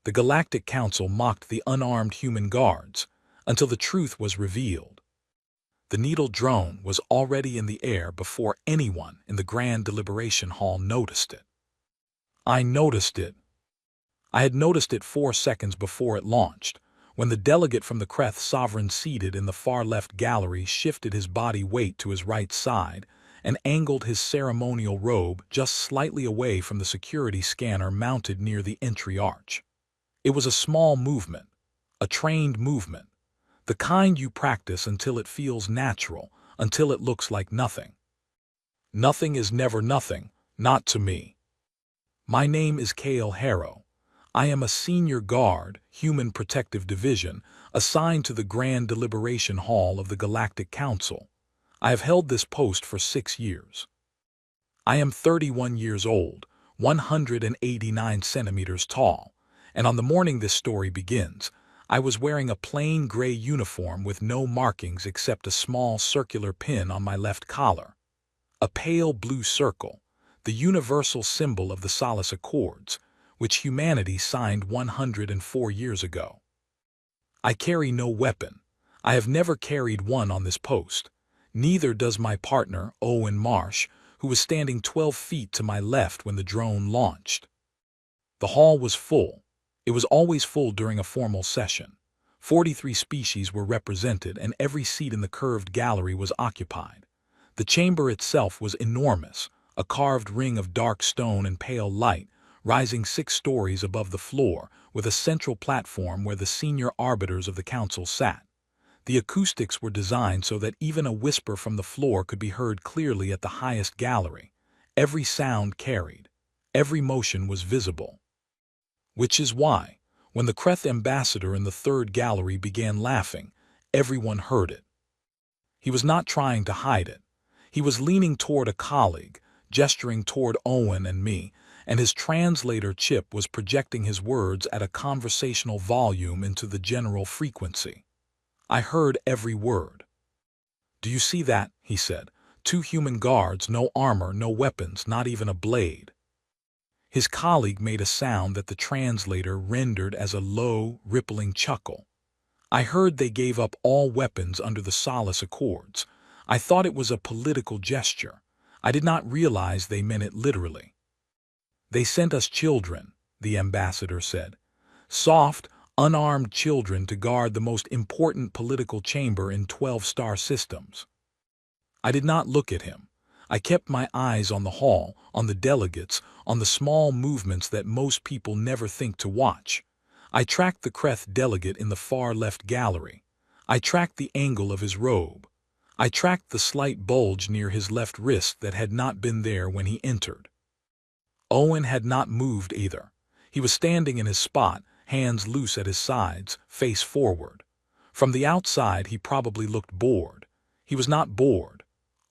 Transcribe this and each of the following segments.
The Galactic Council mocked the unarmed human guards until the truth was revealed. The Needle drone was already in the air before anyone in the Grand Deliberation Hall noticed it. I noticed it. I had noticed it 4 seconds before it launched, when the delegate from the Kreth Sovereign seated in the far left gallery shifted his body weight to his right side and angled his ceremonial robe just slightly away from the security scanner mounted near the entry arch. It was a small movement, a trained movement, the kind you practice until it feels natural, until it looks like nothing. Nothing is never nothing, not to me. My name is Kale Harrow. I am a senior guard, Human Protective Division, assigned to the Grand Deliberation Hall of the Galactic Council. I have held this post for 6 years. I am 31 years old, 189 centimeters tall, and on the morning this story begins, I was wearing a plain gray uniform with no markings except a small circular pin on my left collar. A pale blue circle, the universal symbol of the Solace Accords, which humanity signed 104 years ago. I carry no weapon. I have never carried one on this post. Neither does my partner, Owen Marsh, who was standing 12 feet to my left when the drone launched. The hall was full. It was always full during a formal session. 43 species were represented, and every seat in the curved gallery was occupied. The chamber itself was enormous, a carved ring of dark stone and pale light, rising 6 stories above the floor, with a central platform where the senior arbiters of the council sat. The acoustics were designed so that even a whisper from the floor could be heard clearly at the highest gallery. Every sound carried. Every motion was visible. Which is why, when the Kreth ambassador in the 3rd gallery began laughing, everyone heard it. He was not trying to hide it. He was leaning toward a colleague, gesturing toward Owen and me, and his translator Chip was projecting his words at a conversational volume into the general frequency. I heard every word. "Do you see that?" he said. 2 human guards, no armor, no weapons, not even a blade. His colleague made a sound that the translator rendered as a low, rippling chuckle. I heard they gave up all weapons under the Solace Accords. I thought it was a political gesture. I did not realize they meant it literally. "They sent us children," the ambassador said. "Soft, unarmed children to guard the most important political chamber in 12 star systems." I did not look at him. I kept my eyes on the hall, on the delegates, on the small movements that most people never think to watch. I tracked the Kreth delegate in the far left gallery. I tracked the angle of his robe. I tracked the slight bulge near his left wrist that had not been there when he entered. Owen had not moved either. He was standing in his spot, hands loose at his sides, face forward. From the outside, he probably looked bored. He was not bored.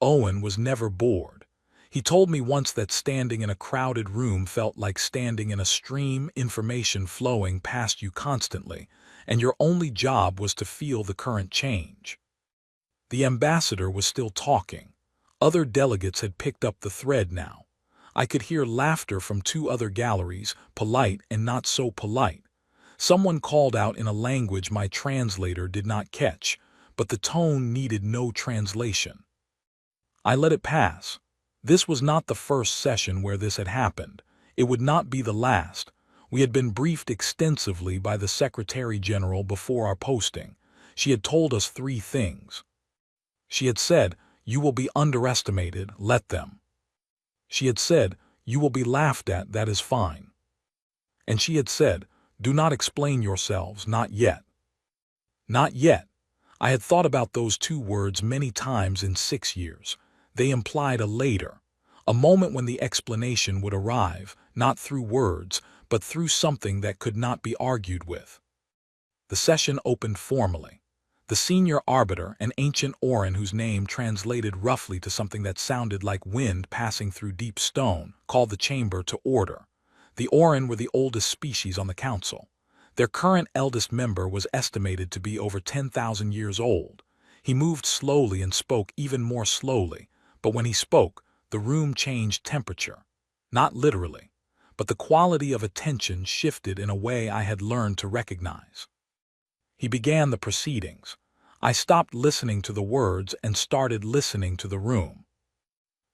Owen was never bored. He told me once that standing in a crowded room felt like standing in a stream, information flowing past you constantly, and your only job was to feel the current change. The ambassador was still talking. Other delegates had picked up the thread now. I could hear laughter from 2 other galleries, polite and not so polite. Someone called out in a language my translator did not catch, but the tone needed no translation. I let it pass. This was not the first session where this had happened. It would not be the last. We had been briefed extensively by the Secretary General before our posting. She had told us 3 things. She had said, "You will be underestimated, let them." She had said, "You will be laughed at, that is fine." And she had said, "Do not explain yourselves, not yet." Not yet. I had thought about those 2 words many times in 6 years. They implied a later, a moment when the explanation would arrive, not through words, but through something that could not be argued with. The session opened formally. The senior arbiter, an ancient Orin whose name translated roughly to something that sounded like wind passing through deep stone, called the chamber to order. The Orin were the oldest species on the council. Their current eldest member was estimated to be over 10,000 years old. He moved slowly and spoke even more slowly, but when he spoke, the room changed temperature. Not literally, but the quality of attention shifted in a way I had learned to recognize. He began the proceedings. I stopped listening to the words and started listening to the room.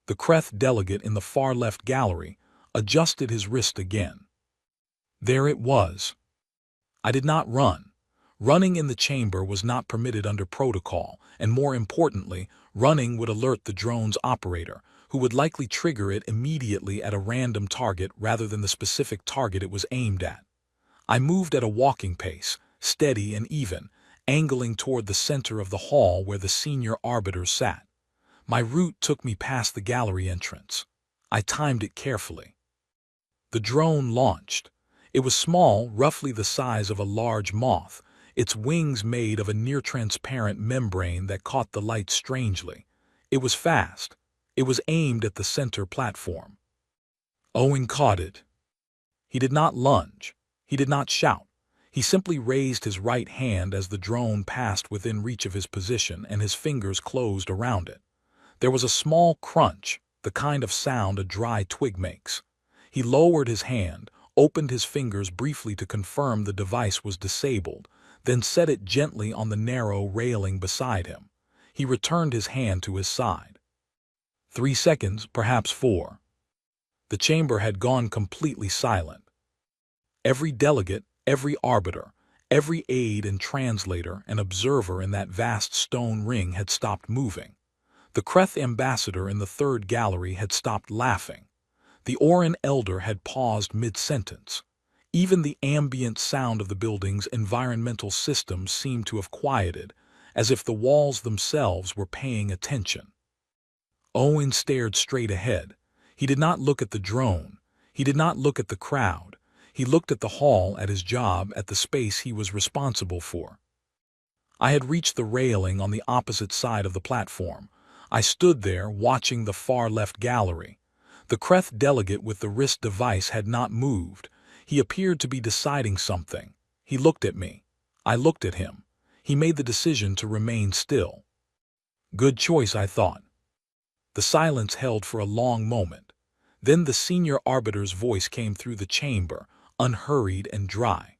The Kreth delegate in the far left gallery adjusted his wrist again. There it was. I did not run. Running in the chamber was not permitted under protocol, and more importantly, running would alert the drone's operator, who would likely trigger it immediately at a random target rather than the specific target it was aimed at. I moved at a walking pace, steady and even, angling toward the center of the hall where the senior arbiters sat. My route took me past the gallery entrance. I timed it carefully. The drone launched. It was small, roughly the size of a large moth, its wings made of a near-transparent membrane that caught the light strangely. It was fast. It was aimed at the center platform. Owen caught it. He did not lunge. He did not shout. He simply raised his right hand as the drone passed within reach of his position, and his fingers closed around it. There was a small crunch, the kind of sound a dry twig makes. He lowered his hand, opened his fingers briefly to confirm the device was disabled, then set it gently on the narrow railing beside him. He returned his hand to his side. 3 seconds, perhaps 4. The chamber had gone completely silent. Every delegate, every arbiter, every aide and translator and observer in that vast stone ring had stopped moving. The Kreth ambassador in the third gallery had stopped laughing. The Orin elder had paused mid-sentence. Even the ambient sound of the building's environmental systems seemed to have quieted, as if the walls themselves were paying attention. Owen stared straight ahead. He did not look at the drone. He did not look at the crowd. He looked at the hall, at his job, at the space he was responsible for. I had reached the railing on the opposite side of the platform. I stood there, watching the far left gallery. The Kreth delegate with the wrist device had not moved. He appeared to be deciding something. He looked at me. I looked at him. He made the decision to remain still. Good choice, I thought. The silence held for a long moment. Then the senior arbiter's voice came through the chamber, unhurried and dry.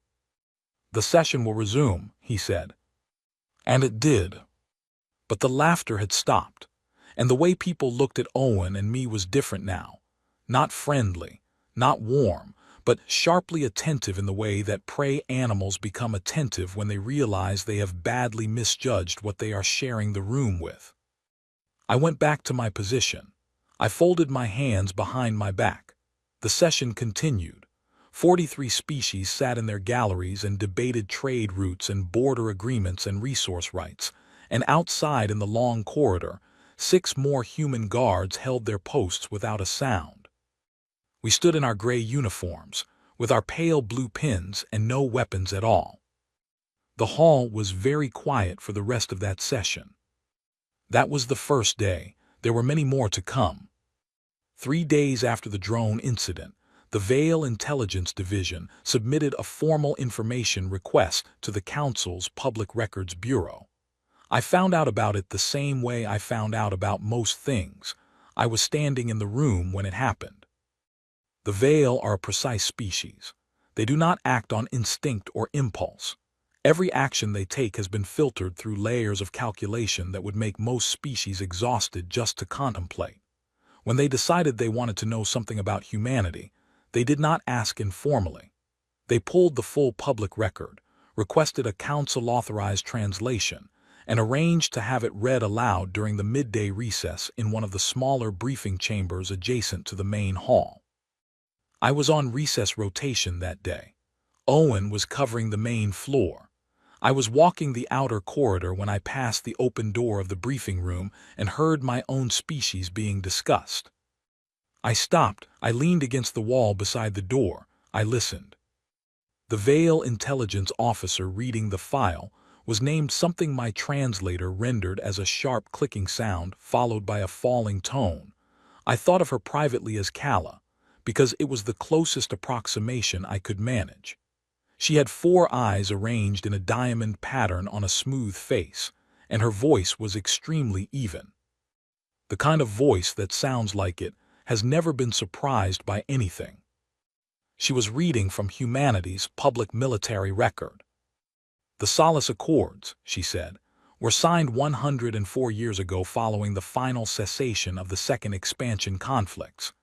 "The session will resume," he said. And it did. But the laughter had stopped, and the way people looked at Owen and me was different now. Not friendly, not warm, but sharply attentive in the way that prey animals become attentive when they realize they have badly misjudged what they are sharing the room with. I went back to my position. I folded my hands behind my back. The session continued. 43 species sat in their galleries and debated trade routes and border agreements and resource rights, and outside in the long corridor, 6 more human guards held their posts without a sound. We stood in our gray uniforms, with our pale blue pins and no weapons at all. The hall was very quiet for the rest of that session. That was the first day. There were many more to come. 3 days after the drone incident, the Vale Intelligence Division submitted a formal information request to the Council's Public Records Bureau. I found out about it the same way I found out about most things. I was standing in the room when it happened. The Vale are a precise species. They do not act on instinct or impulse. Every action they take has been filtered through layers of calculation that would make most species exhausted just to contemplate. When they decided they wanted to know something about humanity, they did not ask informally. They pulled the full public record, requested a council-authorized translation, and arranged to have it read aloud during the midday recess in one of the smaller briefing chambers adjacent to the main hall. I was on recess rotation that day. Owen was covering the main floor. I was walking the outer corridor when I passed the open door of the briefing room and heard my own species being discussed. I stopped. I leaned against the wall beside the door. I listened. The Vale intelligence officer reading the file was named something my translator rendered as a sharp clicking sound followed by a falling tone. I thought of her privately as Kala, because it was the closest approximation I could manage. She had 4 eyes arranged in a diamond pattern on a smooth face, and her voice was extremely even. The kind of voice that sounds like it has never been surprised by anything. She was reading from humanity's public military record. The Solace Accords, she said, were signed 104 years ago following the final cessation of the Second Expansion conflicts.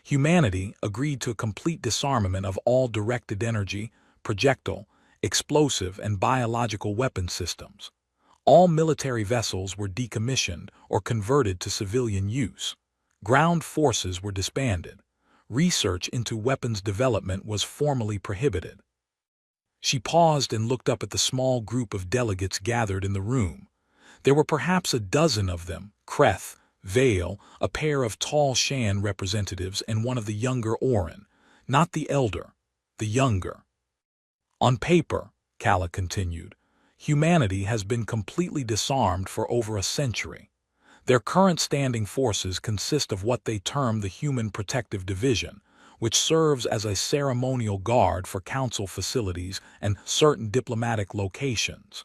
Humanity agreed to a complete disarmament of all directed energy, projectile, explosive, and biological weapon systems. All military vessels were decommissioned or converted to civilian use. Ground forces were disbanded. Research into weapons development was formally prohibited. She paused and looked up at the small group of delegates gathered in the room. There were perhaps a dozen of them: Kreth, Vale, a pair of tall Shan representatives, and one of the younger Orin. Not the elder, the younger. On paper, Kala continued, humanity has been completely disarmed for over a century. Their current standing forces consist of what they term the Human Protective Division, which serves as a ceremonial guard for council facilities and certain diplomatic locations.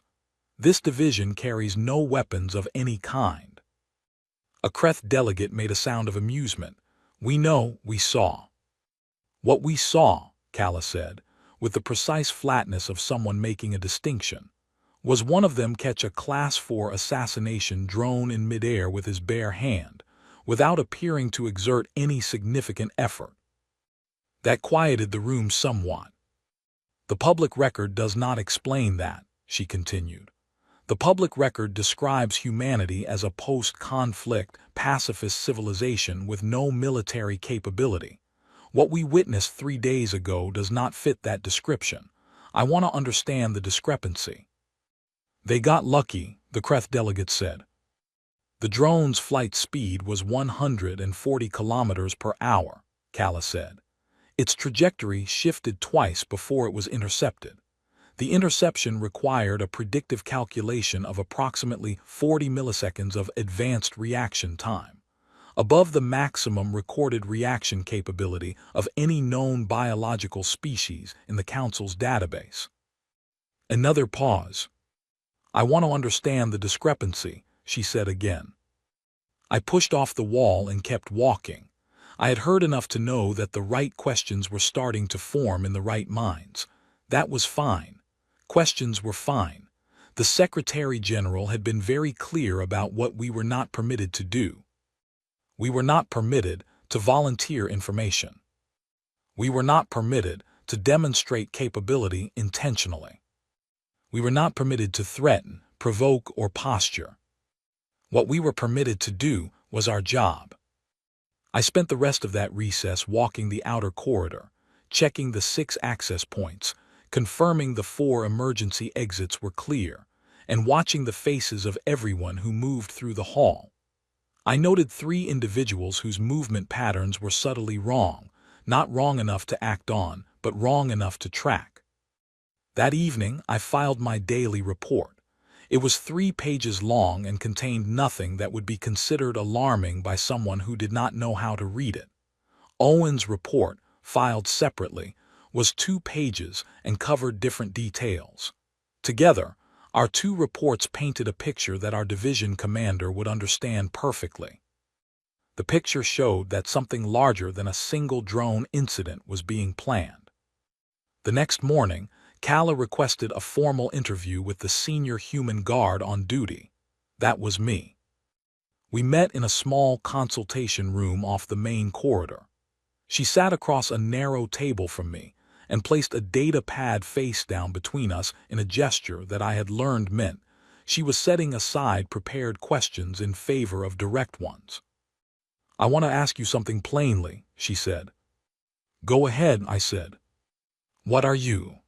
This division carries no weapons of any kind. A Kreth delegate made a sound of amusement. We know, we saw. What we saw, Kala said, with the precise flatness of someone making a distinction, was one of them catch a Class 4 assassination drone in midair with his bare hand, without appearing to exert any significant effort. That quieted the room somewhat. The public record does not explain that, she continued. The public record describes humanity as a post-conflict, pacifist civilization with no military capability. What we witnessed 3 days ago does not fit that description. I want to understand the discrepancy. They got lucky, the Kreth delegate said. The drone's flight speed was 140 kilometers per hour, Kala said. Its trajectory shifted twice before it was intercepted. The interception required a predictive calculation of approximately 40 milliseconds of advanced reaction time, above the maximum recorded reaction capability of any known biological species in the Council's database. Another pause. I want to understand the discrepancy, she said again. I pushed off the wall and kept walking. I had heard enough to know that the right questions were starting to form in the right minds. That was fine. Questions were fine. The Secretary General had been very clear about what we were not permitted to do. We were not permitted to volunteer information. We were not permitted to demonstrate capability intentionally. We were not permitted to threaten, provoke, or posture. What we were permitted to do was our job. I spent the rest of that recess walking the outer corridor, checking the 6 access points, confirming the 4 emergency exits were clear, and watching the faces of everyone who moved through the hall. I noted 3 individuals whose movement patterns were subtly wrong, not wrong enough to act on, but wrong enough to track. That evening, I filed my daily report. It was 3 pages long and contained nothing that would be considered alarming by someone who did not know how to read it. Owen's report, filed separately, was 2 pages and covered different details. Together, our 2 reports painted a picture that our division commander would understand perfectly. The picture showed that something larger than a single drone incident was being planned. The next morning, Kala requested a formal interview with the senior human guard on duty. That was me. We met in a small consultation room off the main corridor. She sat across a narrow table from me and placed a data pad face down between us in a gesture that I had learned meant she was setting aside prepared questions in favor of direct ones. I want to ask you something plainly, she said. Go ahead, I said. What are you?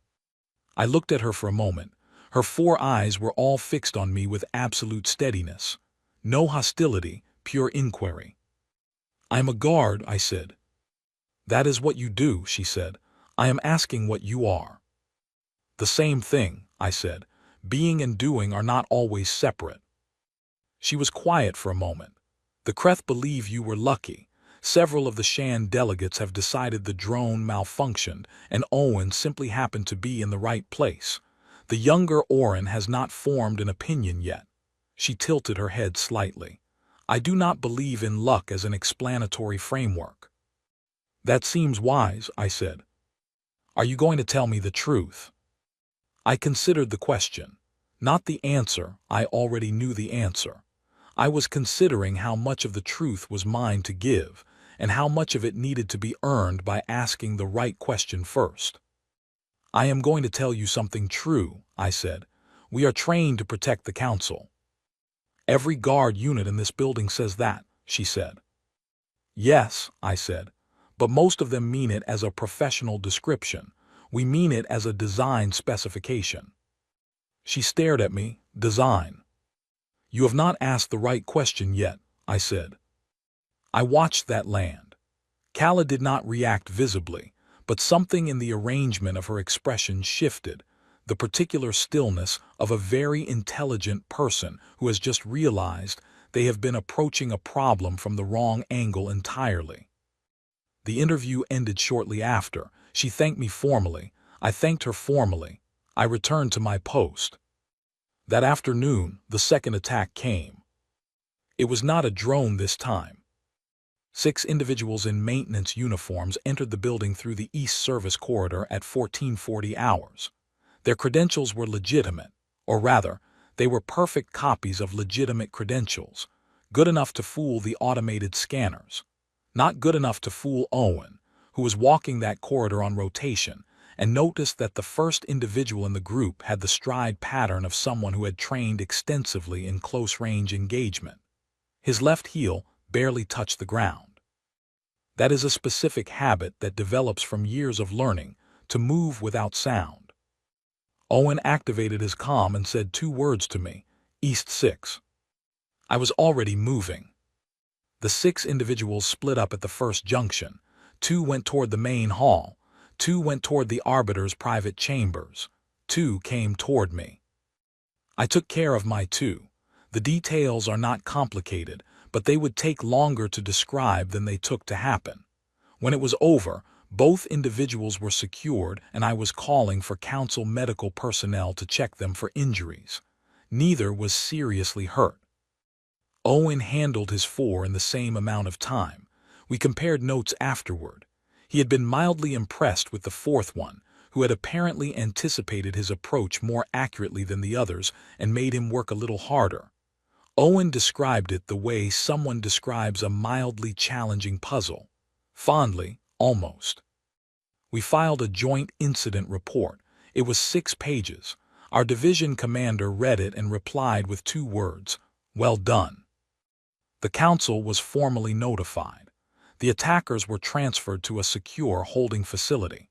I looked at her for a moment. Her 4 eyes were all fixed on me with absolute steadiness. No hostility, pure inquiry. I am a guard, I said. That is what you do, she said. I am asking what you are. The same thing, I said. Being and doing are not always separate. She was quiet for a moment. The Kreth believe you were lucky. Several of the Shan delegates have decided the drone malfunctioned, and Owen simply happened to be in the right place. The younger Orin has not formed an opinion yet. She tilted her head slightly. I do not believe in luck as an explanatory framework. That seems wise, I said. Are you going to tell me the truth? I considered the question. Not the answer, I already knew the answer. I was considering how much of the truth was mine to give, and how much of it needed to be earned by asking the right question first. I am going to tell you something true, I said. We are trained to protect the council. Every guard unit in this building says that, she said. Yes, I said, but most of them mean it as a professional description. We mean it as a design specification. She stared at me. Design. You have not asked the right question yet, I said. I watched that land. Kala did not react visibly, but something in the arrangement of her expression shifted, the particular stillness of a very intelligent person who has just realized they have been approaching a problem from the wrong angle entirely. The interview ended shortly after. She thanked me formally. I thanked her formally. I returned to my post. That afternoon, the second attack came. It was not a drone this time. 6 individuals in maintenance uniforms entered the building through the East Service Corridor at 1440 hours. Their credentials were legitimate, or rather, they were perfect copies of legitimate credentials, good enough to fool the automated scanners. Not good enough to fool Owen, who was walking that corridor on rotation, and noticed that the first individual in the group had the stride pattern of someone who had trained extensively in close-range engagement. His left heel barely touched the ground. That is a specific habit that develops from years of learning to move without sound. Owen activated his comm and said 2 words to me, East 6. I was already moving. The 6 individuals split up at the first junction. 2 went toward the main hall. 2 went toward the arbiter's private chambers. 2 came toward me. I took care of my 2. The details are not complicated, but they would take longer to describe than they took to happen. When it was over, both individuals were secured and I was calling for council medical personnel to check them for injuries. Neither was seriously hurt. Owen handled his 4 in the same amount of time. We compared notes afterward. He had been mildly impressed with the 4th one, who had apparently anticipated his approach more accurately than the others and made him work a little harder. Owen described it the way someone describes a mildly challenging puzzle. Fondly, almost. We filed a joint incident report. It was 6 pages. Our division commander read it and replied with 2 words, "Well done." The council was formally notified. The attackers were transferred to a secure holding facility.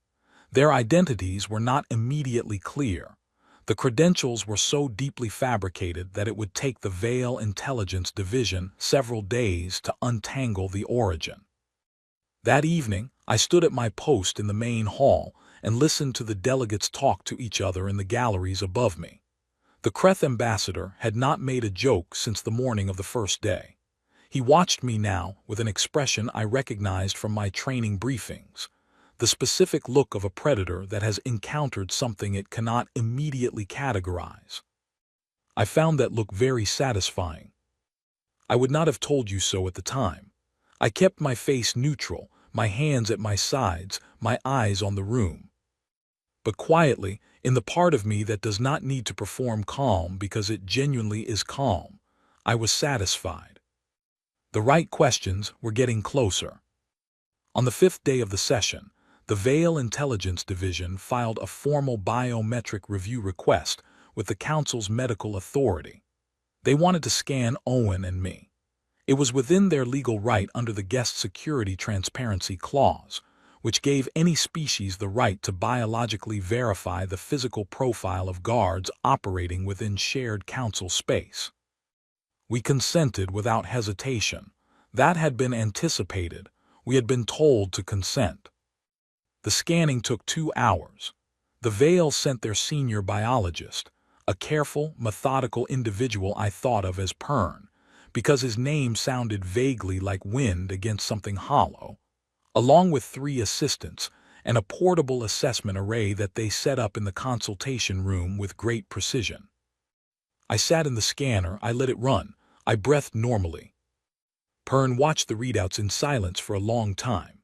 Their identities were not immediately clear. The credentials were so deeply fabricated that it would take the Vale Intelligence Division several days to untangle the origin. That evening, I stood at my post in the main hall and listened to the delegates talk to each other in the galleries above me. The Kreth ambassador had not made a joke since the morning of the first day. He watched me now with an expression I recognized from my training briefings, the specific look of a predator that has encountered something it cannot immediately categorize. I found that look very satisfying. I would not have told you so at the time. I kept my face neutral, my hands at my sides, my eyes on the room. But quietly, in the part of me that does not need to perform calm because it genuinely is calm, I was satisfied. The right questions were getting closer. On the 5th day of the session, the Vale Intelligence Division filed a formal biometric review request with the Council's medical authority. They wanted to scan Owen and me. It was within their legal right under the Guest Security Transparency Clause, which gave any species the right to biologically verify the physical profile of guards operating within shared Council space. We consented without hesitation. That had been anticipated. We had been told to consent. The scanning took 2 hours. The Vale sent their senior biologist, a careful, methodical individual I thought of as Pern, because his name sounded vaguely like wind against something hollow, along with 3 assistants and a portable assessment array that they set up in the consultation room with great precision. I sat in the scanner, I let it run, I breathed normally. Pern watched the readouts in silence for a long time.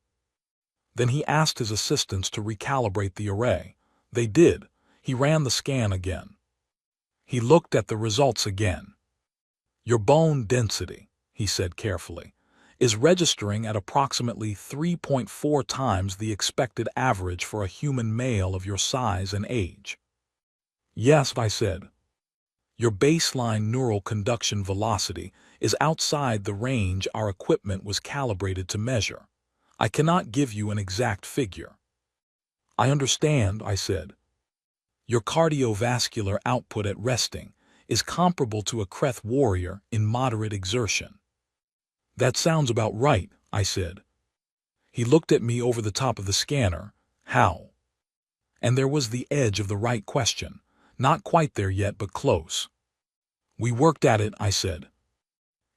Then he asked his assistants to recalibrate the array. They did. He ran the scan again. He looked at the results again. Your bone density, he said carefully, is registering at approximately 3.4 times the expected average for a human male of your size and age. Yes, I said. Your baseline neural conduction velocity is outside the range our equipment was calibrated to measure. I cannot give you an exact figure. I understand, I said. Your cardiovascular output at resting is comparable to a Kreth warrior in moderate exertion. That sounds about right, I said. He looked at me over the top of the scanner. How? And there was the edge of the right question. Not quite there yet, but close. We worked at it, I said.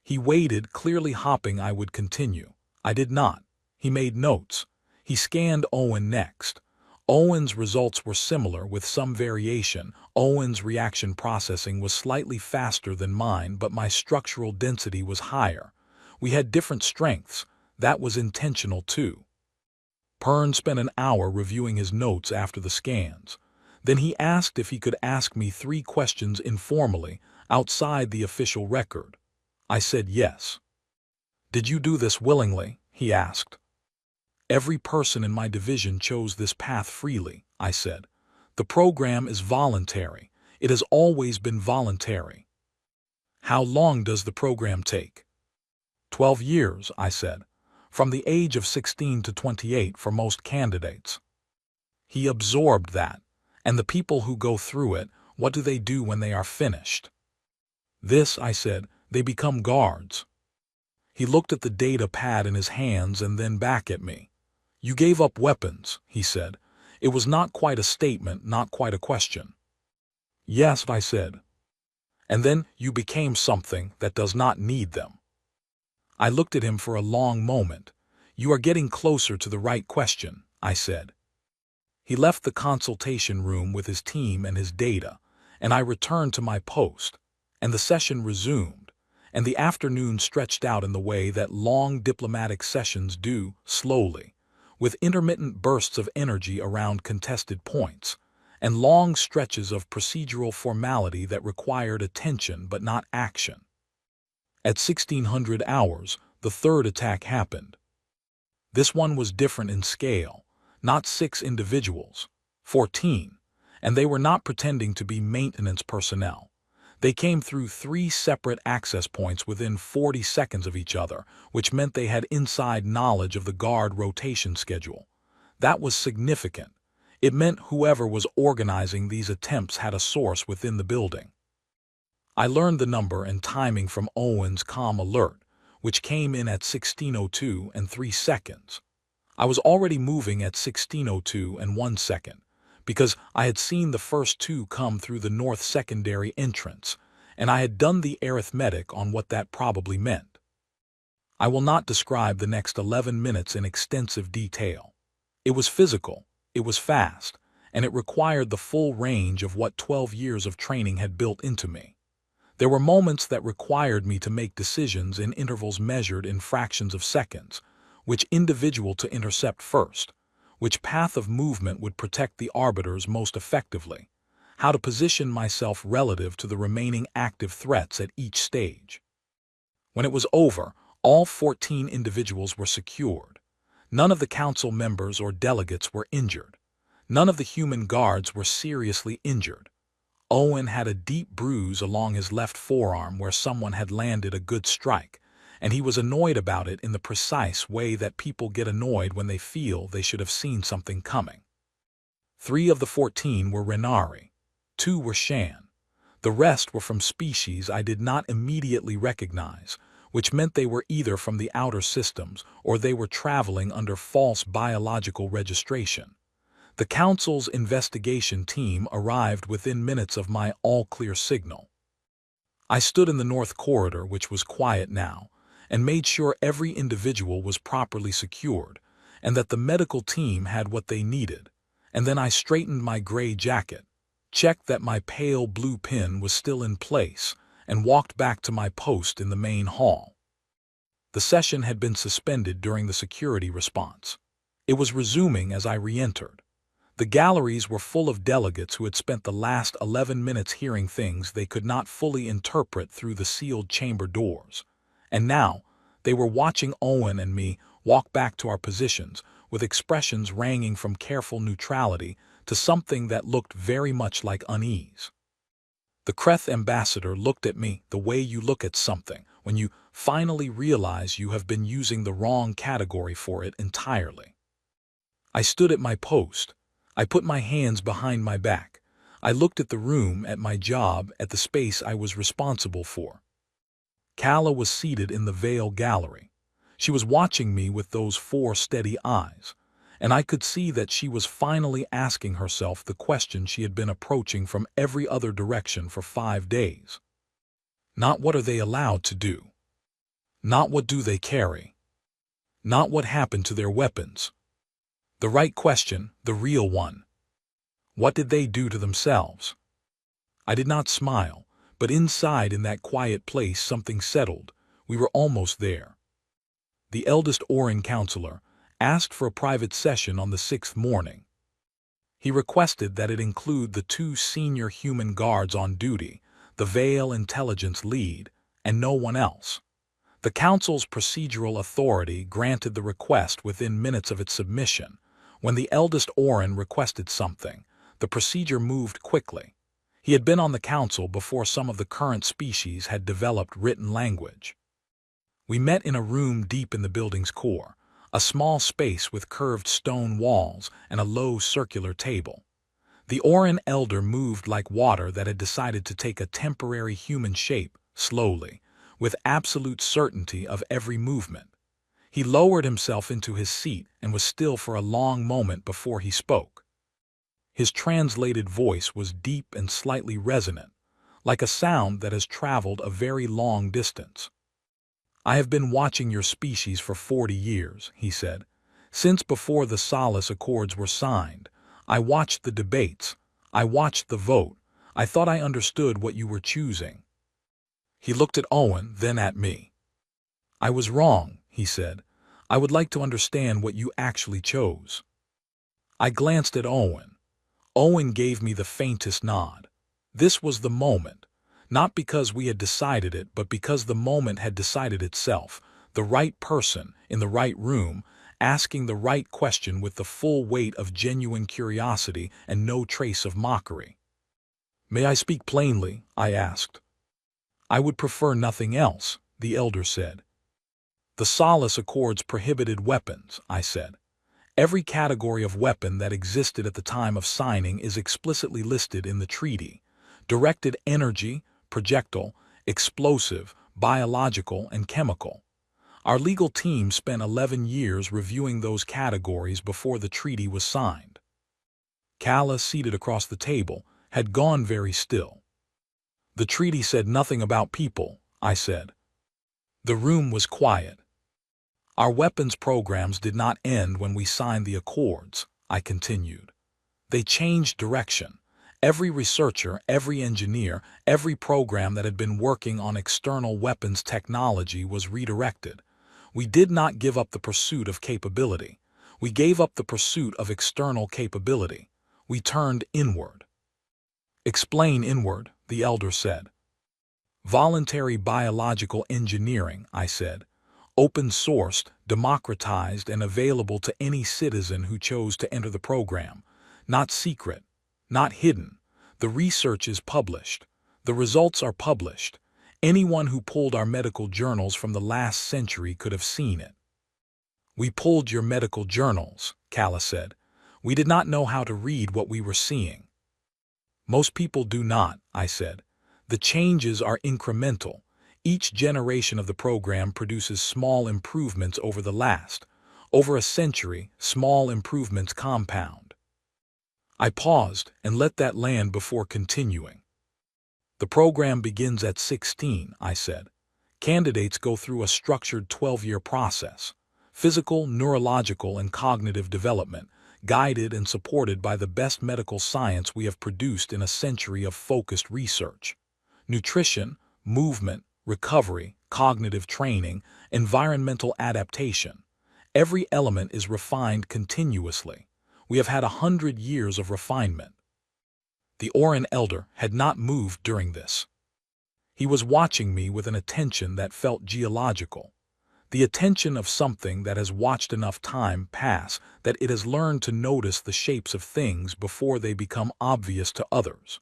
He waited, clearly hoping I would continue. I did not. He made notes. He scanned Owen next. Owen's results were similar with some variation. Owen's reaction processing was slightly faster than mine, but my structural density was higher. We had different strengths. That was intentional too. Pern spent an hour reviewing his notes after the scans. Then he asked if he could ask me 3 questions informally, outside the official record. I said yes. Did you do this willingly? He asked. Every person in my division chose this path freely, I said. The program is voluntary. It has always been voluntary. How long does the program take? 12 years, I said. From the age of 16 to 28 for most candidates. He absorbed that. And the people who go through it, what do they do when they are finished? This, I said, they become guards. He looked at the data pad in his hands and then back at me. You gave up weapons, he said. It was not quite a statement, not quite a question. Yes, I said. And then you became something that does not need them. I looked at him for a long moment. You are getting closer to the right question, I said. He left the consultation room with his team and his data, and I returned to my post, and the session resumed, and the afternoon stretched out in the way that long diplomatic sessions do, slowly, with intermittent bursts of energy around contested points, and long stretches of procedural formality that required attention but not action. At 1600 hours, the third attack happened. This one was different in scale. Not 6 individuals, 14, and they were not pretending to be maintenance personnel. They came through 3 separate access points within 40 seconds of each other, which meant they had inside knowledge of the guard rotation schedule. That was significant. It meant whoever was organizing these attempts had a source within the building. I learned the number and timing from Owen's comm alert, which came in at 16:02 and 3 seconds. I was already moving at 16:02 and 1 second, because I had seen the first 2 come through the north secondary entrance, and I had done the arithmetic on what that probably meant. I will not describe the next 11 minutes in extensive detail. It was physical, it was fast, and it required the full range of what 12 years of training had built into me. There were moments that required me to make decisions in intervals measured in fractions of seconds, which individual to intercept first, which path of movement would protect the arbiters most effectively, how to position myself relative to the remaining active threats at each stage. When it was over, all 14 individuals were secured. None of the council members or delegates were injured. None of the human guards were seriously injured. Owen had a deep bruise along his left forearm where someone had landed a good strike, and he was annoyed about it in the precise way that people get annoyed when they feel they should have seen something coming. 3 of the 14 were Renari. 2 were Shan. The rest were from species I did not immediately recognize, which meant they were either from the outer systems or they were traveling under false biological registration. The Council's investigation team arrived within minutes of my all-clear signal. I stood in the north corridor, which was quiet now, and made sure every individual was properly secured, and that the medical team had what they needed, and then I straightened my gray jacket, checked that my pale blue pin was still in place, and walked back to my post in the main hall. The session had been suspended during the security response. It was resuming as I re-entered. The galleries were full of delegates who had spent the last 11 minutes hearing things they could not fully interpret through the sealed chamber doors. And now, they were watching Owen and me walk back to our positions, with expressions ranging from careful neutrality to something that looked very much like unease. The Kreth ambassador looked at me the way you look at something when you finally realize you have been using the wrong category for it entirely. I stood at my post. I put my hands behind my back. I looked at the room, at my job, at the space I was responsible for. Calla was seated in the Veil Gallery. She was watching me with those 4 steady eyes, and I could see that she was finally asking herself the question she had been approaching from every other direction for 5 days. Not what are they allowed to do. Not what do they carry. Not what happened to their weapons. The right question, the real one. What did they do to themselves? I did not smile, but inside in that quiet place something settled. We were almost there. The eldest Orin counselor asked for a private session on the 6th morning. He requested that it include the 2 senior human guards on duty, the Veil intelligence lead, and no one else. The council's procedural authority granted the request within minutes of its submission. When the eldest Orin requested something, the procedure moved quickly. He had been on the council before some of the current species had developed written language. We met in a room deep in the building's core, a small space with curved stone walls and a low circular table. The Orin elder moved like water that had decided to take a temporary human shape, slowly, with absolute certainty of every movement. He lowered himself into his seat and was still for a long moment before he spoke. His translated voice was deep and slightly resonant, like a sound that has traveled a very long distance. I have been watching your species for 40 years, he said. Since before the Solace Accords were signed, I watched the debates, I watched the vote, I thought I understood what you were choosing. He looked at Owen, then at me. I was wrong, he said. I would like to understand what you actually chose. I glanced at Owen. Owen gave me the faintest nod. This was the moment, not because we had decided it, but because the moment had decided itself, the right person in the right room, asking the right question with the full weight of genuine curiosity and no trace of mockery. May I speak plainly? I asked. I would prefer nothing else, the elder said. The Solace Accords prohibited weapons, I said. Every category of weapon that existed at the time of signing is explicitly listed in the treaty. Directed energy, projectile, explosive, biological, and chemical. Our legal team spent 11 years reviewing those categories before the treaty was signed. Calla, seated across the table, had gone very still. The treaty said nothing about people, I said. The room was quiet. Our weapons programs did not end when we signed the Accords, I continued. They changed direction. Every researcher, every engineer, every program that had been working on external weapons technology was redirected. We did not give up the pursuit of capability. We gave up the pursuit of external capability. We turned inward. Explain inward, the elder said. Voluntary biological engineering, I said. Open-sourced, democratized, and available to any citizen who chose to enter the program. Not secret, not hidden. The research is published. The results are published. Anyone who pulled our medical journals from the last century could have seen it. We pulled your medical journals, Calla said. We did not know how to read what we were seeing. Most people do not, I said. The changes are incremental. Each generation of the program produces small improvements over the last. Over a century, small improvements compound. I paused and let that land before continuing. The program begins at 16, I said. Candidates go through a structured 12-year process. Physical, neurological, and cognitive development, guided and supported by the best medical science we have produced in a century of focused research. Nutrition, movement, recovery, cognitive training, environmental adaptation. Every element is refined continuously. We have had 100 years of refinement. The Orin elder had not moved during this. He was watching me with an attention that felt geological, the attention of something that has watched enough time pass that it has learned to notice the shapes of things before they become obvious to others.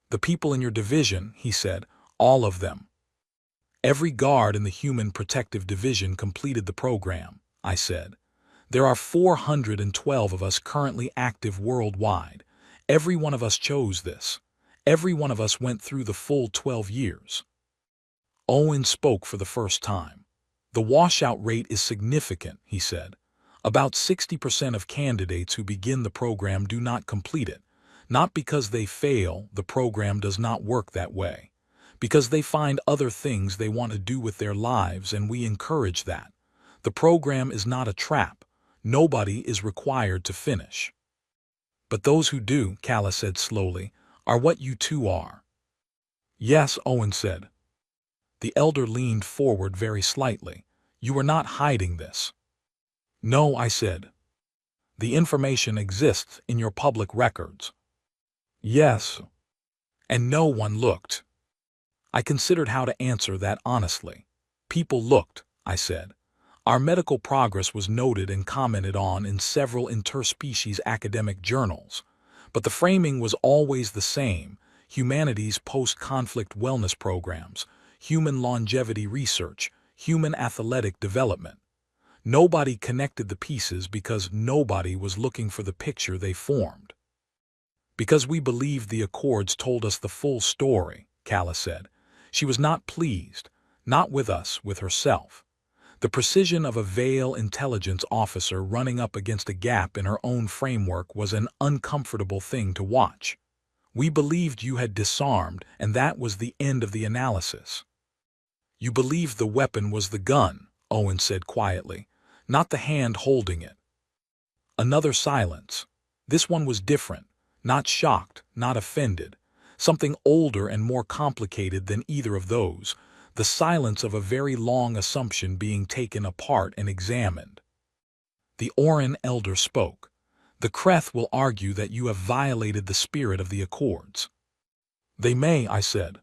The people in your division, he said, all of them. Every guard in the Human Protective Division completed the program, I said. There are 412 of us currently active worldwide. Every one of us chose this. Every one of us went through the full 12 years. Owen spoke for the first time. The washout rate is significant, he said. About 60% of candidates who begin the program do not complete it. Not because they fail, the program does not work that way. Because they find other things they want to do with their lives, and we encourage that. The program is not a trap. Nobody is required to finish. But those who do, Kala said slowly, are what you two are. Yes, Owen said. The elder leaned forward very slightly. You are not hiding this. No, I said. The information exists in your public records. Yes. And no one looked. I considered how to answer that honestly. People looked, I said. Our medical progress was noted and commented on in several interspecies academic journals, but the framing was always the same: humanity's post-conflict wellness programs, human longevity research, human athletic development. Nobody connected the pieces because nobody was looking for the picture they formed. Because we believed the Accords told us the full story, Kala said. She was not pleased, not with us, with herself. The precision of a Vale intelligence officer running up against a gap in her own framework was an uncomfortable thing to watch. We believed you had disarmed, and that was the end of the analysis. You believed the weapon was the gun, Owen said quietly, not the hand holding it. Another silence. This one was different, not shocked, not offended, something older and more complicated than either of those. The silence of a very long assumption being taken apart and examined. The Orin elder spoke. The Kreth will argue that you have violated the spirit of the Accords. They may, I said.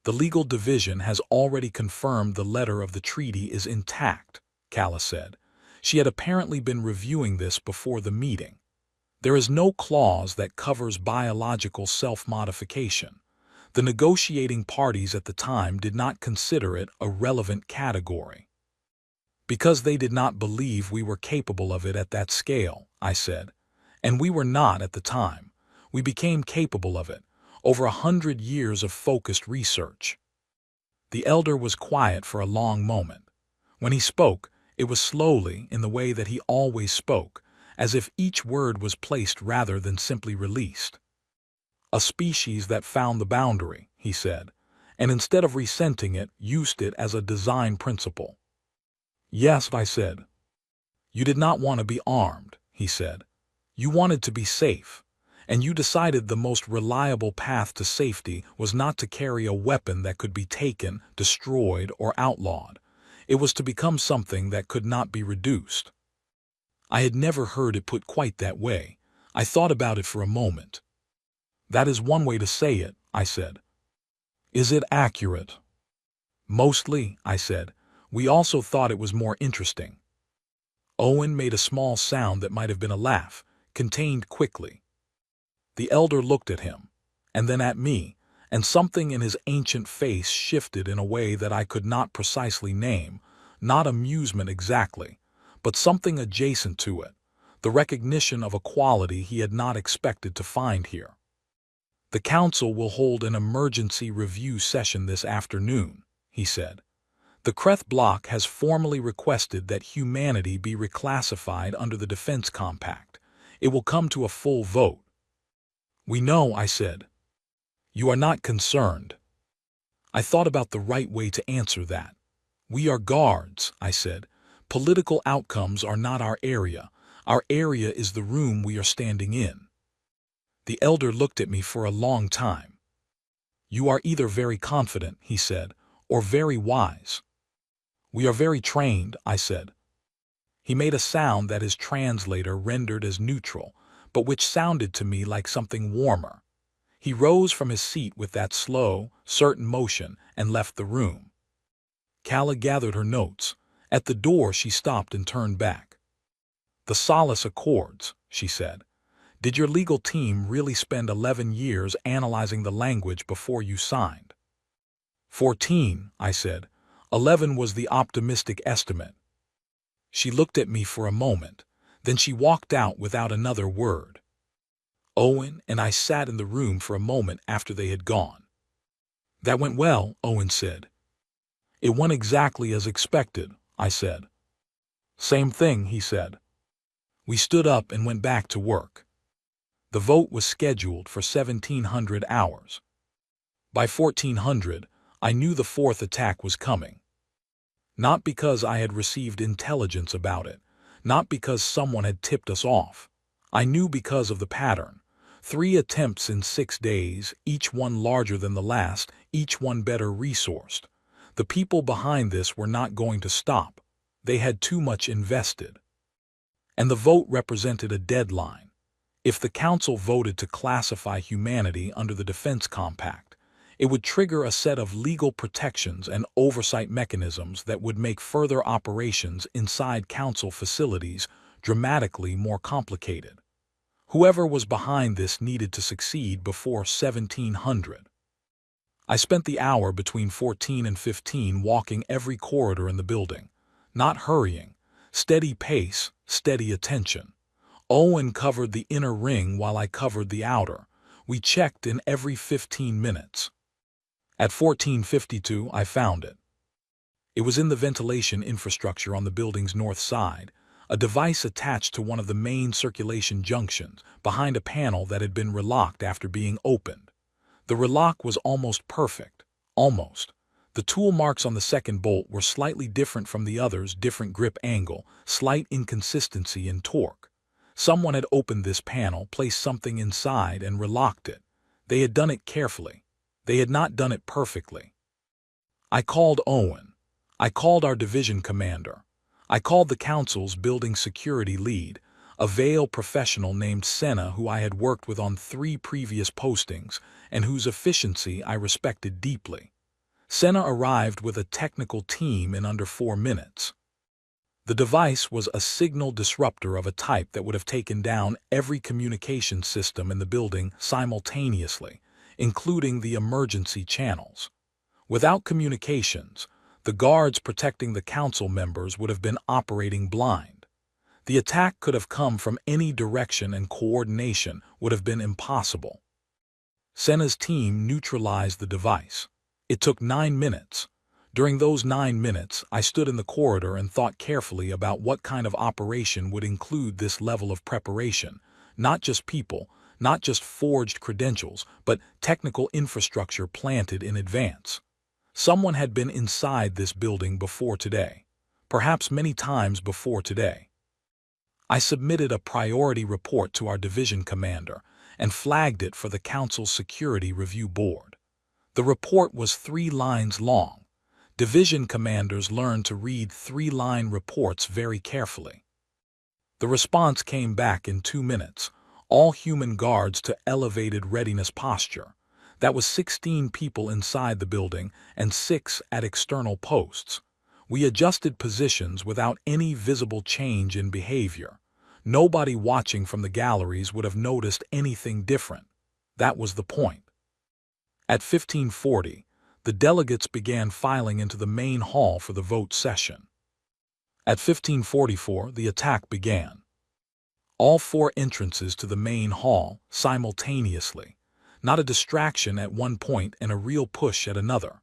The legal division has already confirmed the letter of the treaty is intact, Kala said. She had apparently been reviewing this before the meeting. There is no clause that covers biological self-modification. The negotiating parties at the time did not consider it a relevant category. Because they did not believe we were capable of it at that scale, I said. And we were not at the time. We became capable of it, over 100 years of focused research. The elder was quiet for a long moment. When he spoke, it was slowly, in the way that he always spoke, as if each word was placed rather than simply released. A species that found the boundary, he said, and instead of resenting it, used it as a design principle. Yes, I said. You did not want to be armed, he said. You wanted to be safe, and you decided the most reliable path to safety was not to carry a weapon that could be taken, destroyed, or outlawed. It was to become something that could not be reduced. I had never heard it put quite that way. I thought about it for a moment. That is one way to say it, I said. Is it accurate? Mostly, I said. We also thought it was more interesting. Owen made a small sound that might have been a laugh, contained quickly. The elder looked at him, and then at me, and something in his ancient face shifted in a way that I could not precisely name, not amusement exactly, but something adjacent to it, the recognition of a quality he had not expected to find here. The Council will hold an emergency review session this afternoon, he said. The Kreth bloc has formally requested that humanity be reclassified under the Defense Compact. It will come to a full vote. We know, I said. You are not concerned. I thought about the right way to answer that. We are guards, I said. Political outcomes are not our area. Our area is the room we are standing in. The elder looked at me for a long time. You are either very confident, he said, or very wise. We are very trained, I said. He made a sound that his translator rendered as neutral, but which sounded to me like something warmer. He rose from his seat with that slow, certain motion and left the room. Calla gathered her notes. At the door she stopped and turned back. "The Solace Accords," she said. "Did your legal team really spend 11 years analyzing the language before you signed?" 14, I said. 11 was the optimistic estimate. She looked at me for a moment. Then she walked out without another word. Owen and I sat in the room for a moment after they had gone. "That went well," Owen said. "It went exactly as expected," I said. "Same thing," he said. We stood up and went back to work. The vote was scheduled for 1700 hours. By 1400, I knew the fourth attack was coming. Not because I had received intelligence about it, not because someone had tipped us off. I knew because of the pattern. 3 attempts in 6 days, each one larger than the last, each one better resourced. The people behind this were not going to stop. They had too much invested. And the vote represented a deadline. If the Council voted to classify humanity under the Defense Compact, it would trigger a set of legal protections and oversight mechanisms that would make further operations inside Council facilities dramatically more complicated. Whoever was behind this needed to succeed before 1700. I spent the hour between 14 and 15 walking every corridor in the building, not hurrying, steady pace, steady attention. Owen covered the inner ring while I covered the outer. We checked in every 15 minutes. At 1452, I found it. It was in the ventilation infrastructure on the building's north side, a device attached to one of the main circulation junctions, behind a panel that had been relocked after being opened. The relock was almost perfect. Almost. The tool marks on the second bolt were slightly different from the others, different grip angle, slight inconsistency in torque. Someone had opened this panel, placed something inside, and relocked it. They had done it carefully. They had not done it perfectly. I called Owen. I called our division commander. I called the Council's building security lead, a Vale professional named Senna who I had worked with on 3 previous postings and whose efficiency I respected deeply. Senna arrived with a technical team in under 4 minutes. The device was a signal disruptor of a type that would have taken down every communication system in the building simultaneously, including the emergency channels. Without communications, the guards protecting the Council members would have been operating blind. The attack could have come from any direction and coordination would have been impossible. Senna's team neutralized the device. It took 9 minutes. During those 9 minutes, I stood in the corridor and thought carefully about what kind of operation would include this level of preparation, not just people, not just forged credentials, but technical infrastructure planted in advance. Someone had been inside this building before today, perhaps many times before today. I submitted a priority report to our division commander and flagged it for the Council's Security Review Board. The report was 3 lines long. Division commanders learned to read 3-line reports very carefully. The response came back in 2 minutes. All human guards to elevated readiness posture. That was 16 people inside the building and 6 at external posts. We adjusted positions without any visible change in behavior. Nobody watching from the galleries would have noticed anything different. That was the point. At 1540, the delegates began filing into the main hall for the vote session. At 1544, the attack began. All 4 entrances to the main hall simultaneously, not a distraction at one point and a real push at another.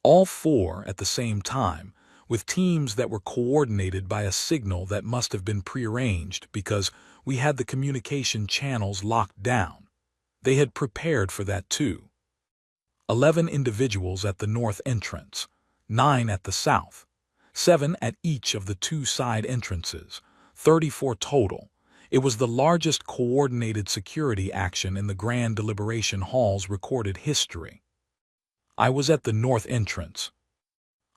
All 4 at the same time, with teams that were coordinated by a signal that must have been prearranged because we had the communication channels locked down. They had prepared for that too. 11 individuals at the north entrance, 9 at the south, 7 at each of the 2 side entrances, 34 total. It was the largest coordinated security action in the Grand Deliberation Hall's recorded history. I was at the north entrance.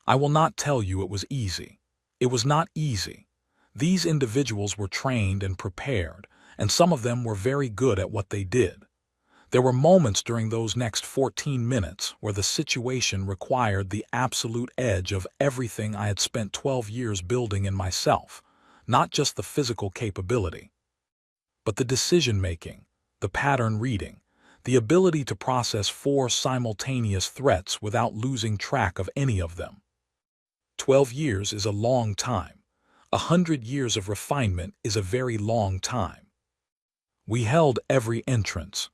I will not tell you it was easy. It was not easy. These individuals were trained and prepared, and some of them were very good at what they did. There were moments during those next 14 minutes where the situation required the absolute edge of everything I had spent 12 years building in myself, not just the physical capability, but the decision-making, the pattern reading, the ability to process 4 simultaneous threats without losing track of any of them. 12 years is a long time. 100 years of refinement is a very long time. We held every entrance.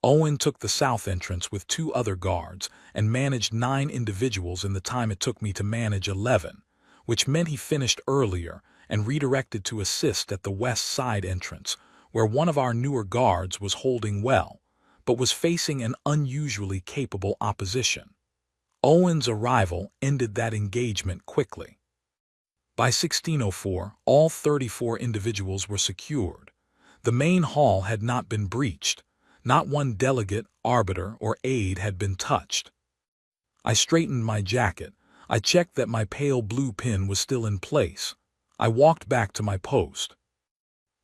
Owen took the south entrance with 2 other guards and managed 9 individuals in the time it took me to manage 11, which meant he finished earlier and redirected to assist at the west side entrance, where one of our newer guards was holding well, but was facing an unusually capable opposition. Owen's arrival ended that engagement quickly. By 1604, all 34 individuals were secured. The main hall had not been breached. Not one delegate, arbiter, or aide had been touched. I straightened my jacket. I checked that my pale blue pin was still in place. I walked back to my post.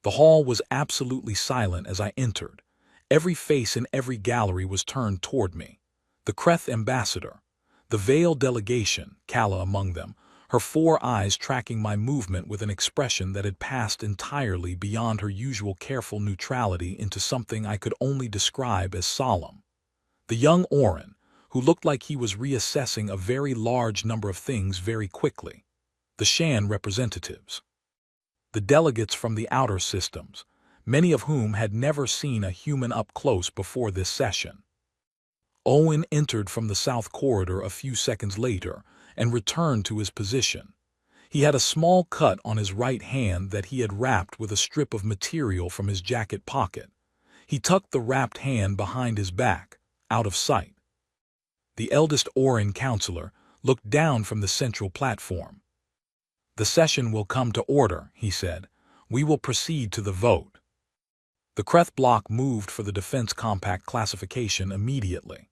The hall was absolutely silent as I entered. Every face in every gallery was turned toward me. The Kreth ambassador, the Vale delegation, Kala among them, her 4 eyes tracking my movement with an expression that had passed entirely beyond her usual careful neutrality into something I could only describe as solemn. The young Orin, who looked like he was reassessing a very large number of things very quickly. The Shan representatives. The delegates from the outer systems, many of whom had never seen a human up close before this session. Owen entered from the south corridor a few seconds later and returned to his position. He had a small cut on his right hand that he had wrapped with a strip of material from his jacket pocket. He tucked the wrapped hand behind his back, out of sight. The eldest Orin counselor looked down from the central platform. "The session will come to order," he said. "We will proceed to the vote." The Kreth block moved for the Defense Compact classification immediately.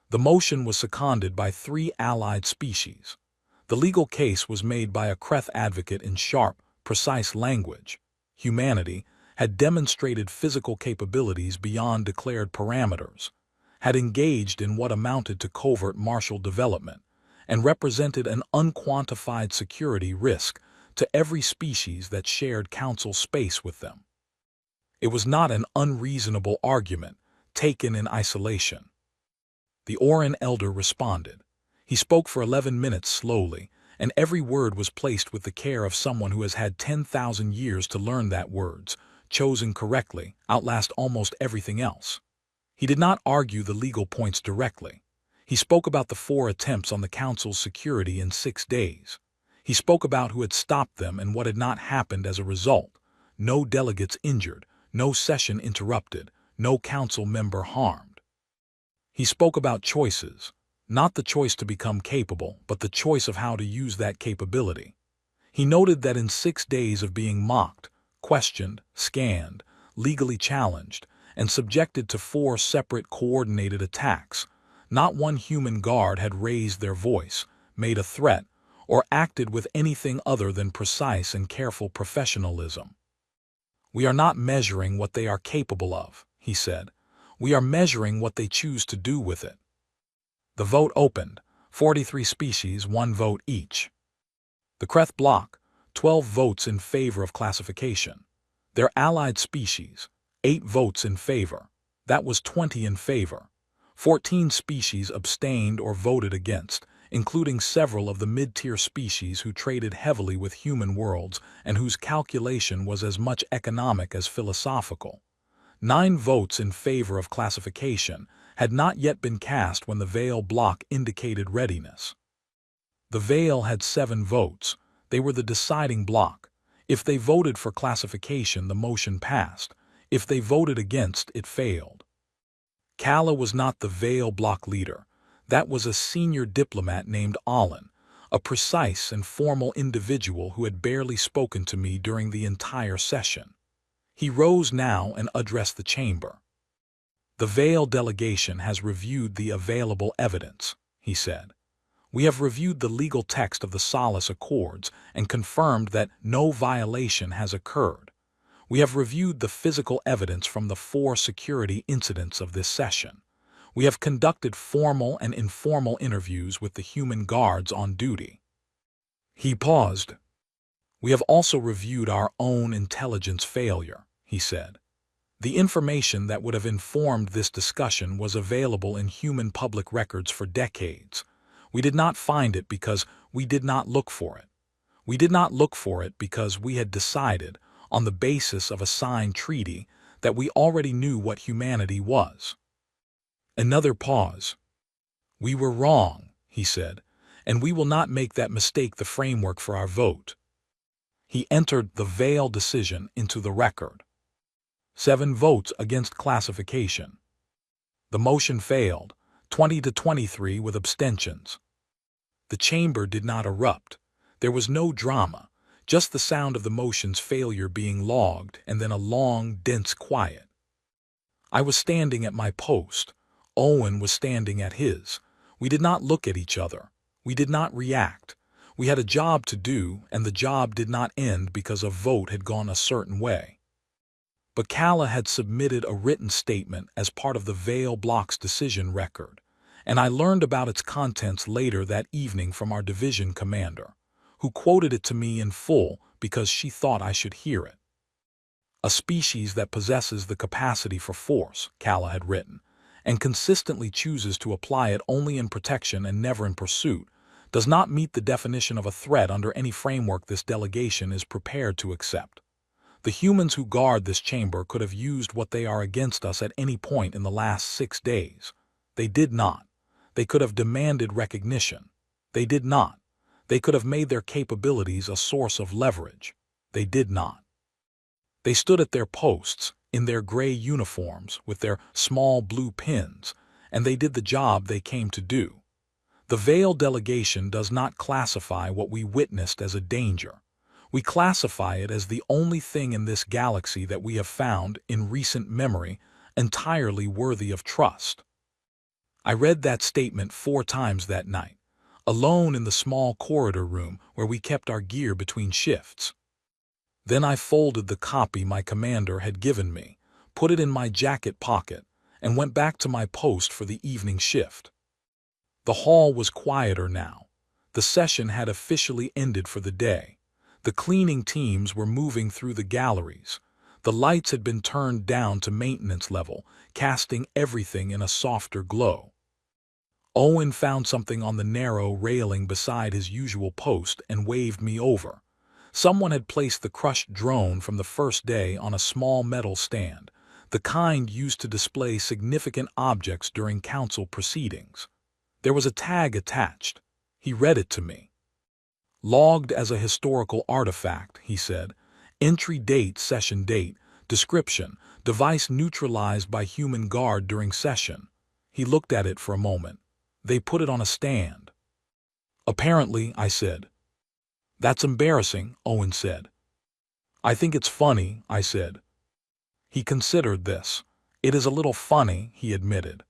The motion was seconded by 3 allied species. The legal case was made by a Kreth advocate in sharp, precise language. Humanity had demonstrated physical capabilities beyond declared parameters, had engaged in what amounted to covert martial development, and represented an unquantified security risk to every species that shared council space with them. It was not an unreasonable argument, taken in isolation. The Orin elder responded. He spoke for 11 minutes slowly, and every word was placed with the care of someone who has had 10,000 years to learn that words, chosen correctly, outlast almost everything else. He did not argue the legal points directly. He spoke about the 4 attempts on the council's security in 6 days. He spoke about who had stopped them and what had not happened as a result. No delegates injured, no session interrupted, no council member harmed. He spoke about choices, not the choice to become capable, but the choice of how to use that capability. He noted that in 6 days of being mocked, questioned, scanned, legally challenged, and subjected to 4 separate coordinated attacks, not one human guard had raised their voice, made a threat, or acted with anything other than precise and careful professionalism. "We are not measuring what they are capable of," he said. "We are measuring what they choose to do with it." The vote opened, 43 species, 1 vote each. The Kreth block, 12 votes in favor of classification. Their allied species, 8 votes in favor. That was 20 in favor. 14 species abstained or voted against, including several of the mid-tier species who traded heavily with human worlds and whose calculation was as much economic as philosophical. 9 votes in favor of classification had not yet been cast when the Vale block indicated readiness. The Vale had 7 votes. They were the deciding block. If they voted for classification, the motion passed. If they voted against, it failed. Kala was not the Vale block leader. That was a senior diplomat named Allen, a precise and formal individual who had barely spoken to me during the entire session. He rose now and addressed the chamber. "The Vale delegation has reviewed the available evidence," he said. We have reviewed the legal text of the Solace Accords and confirmed that no violation has occurred. We have reviewed the physical evidence from the 4 security incidents of this session. We have conducted formal and informal interviews with the human guards on duty." He paused. "We have also reviewed our own intelligence failure," he said. "The information that would have informed this discussion was available in human public records for decades. We did not find it because we did not look for it. We did not look for it because we had decided, on the basis of a signed treaty, that we already knew what humanity was." Another pause. "We were wrong," he said, "and we will not make that mistake the framework for our vote." He entered the Vail decision into the record. 7 votes against classification. The motion failed, 20-23 with abstentions. The chamber did not erupt. There was no drama, just the sound of the motion's failure being logged and then a long, dense quiet. I was standing at my post. Owen was standing at his. We did not look at each other. We did not react. We had a job to do, and the job did not end because a vote had gone a certain way. But Calla had submitted a written statement as part of the Vail Block's decision record, and I learned about its contents later that evening from our division commander, who quoted it to me in full because she thought I should hear it. "A species that possesses the capacity for force," Calla had written, "and consistently chooses to apply it only in protection and never in pursuit, does not meet the definition of a threat under any framework this delegation is prepared to accept. The humans who guard this chamber could have used what they are against us at any point in the last 6 days. They did not. They could have demanded recognition. They did not. They could have made their capabilities a source of leverage. They did not. They stood at their posts, in their gray uniforms, with their small blue pins, and they did the job they came to do. The Vail delegation does not classify what we witnessed as a danger. We classify it as the only thing in this galaxy that we have found, in recent memory, entirely worthy of trust." I read that statement 4 times that night, alone in the small corridor room where we kept our gear between shifts. Then I folded the copy my commander had given me, put it in my jacket pocket, and went back to my post for the evening shift. The hall was quieter now. The session had officially ended for the day. The cleaning teams were moving through the galleries. The lights had been turned down to maintenance level, casting everything in a softer glow. Owen found something on the narrow railing beside his usual post and waved me over. Someone had placed the crushed drone from the first day on a small metal stand, the kind used to display significant objects during council proceedings. There was a tag attached. He read it to me. "Logged as a historical artifact," he said. "Entry date, session date. Description, device neutralized by human guard during session." He looked at it for a moment. "They put it on a stand." "Apparently," I said. "That's embarrassing," Owen said. "I think it's funny," I said. He considered this. "It is a little funny," he admitted.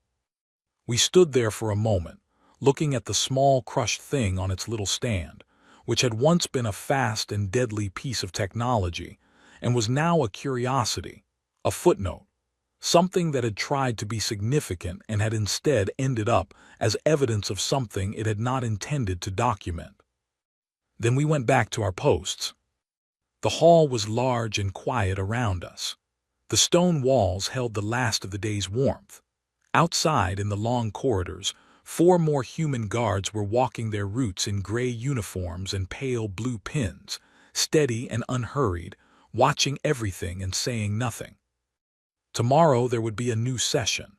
We stood there for a moment, looking at the small crushed thing on its little stand, which had once been a fast and deadly piece of technology, and was now a curiosity, a footnote, something that had tried to be significant and had instead ended up as evidence of something it had not intended to document. Then we went back to our posts. The hall was large and quiet around us. The stone walls held the last of the day's warmth. Outside, in the long corridors, 4 more human guards were walking their routes in gray uniforms and pale blue pins, steady and unhurried, watching everything and saying nothing. Tomorrow there would be a new session.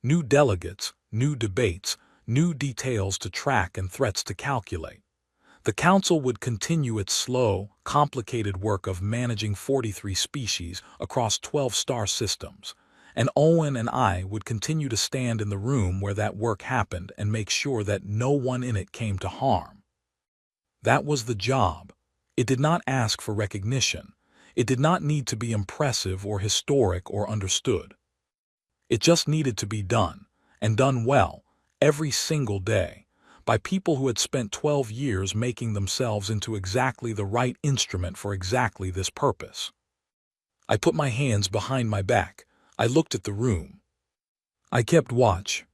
New delegates, new debates, new details to track and threats to calculate. The Council would continue its slow, complicated work of managing 43 species across 12 star systems, and Owen and I would continue to stand in the room where that work happened and make sure that no one in it came to harm. That was the job. It did not ask for recognition. It did not need to be impressive or historic or understood. It just needed to be done, and done well, every single day, by people who had spent 12 years making themselves into exactly the right instrument for exactly this purpose. I put my hands behind my back. I looked at the room. I kept watch,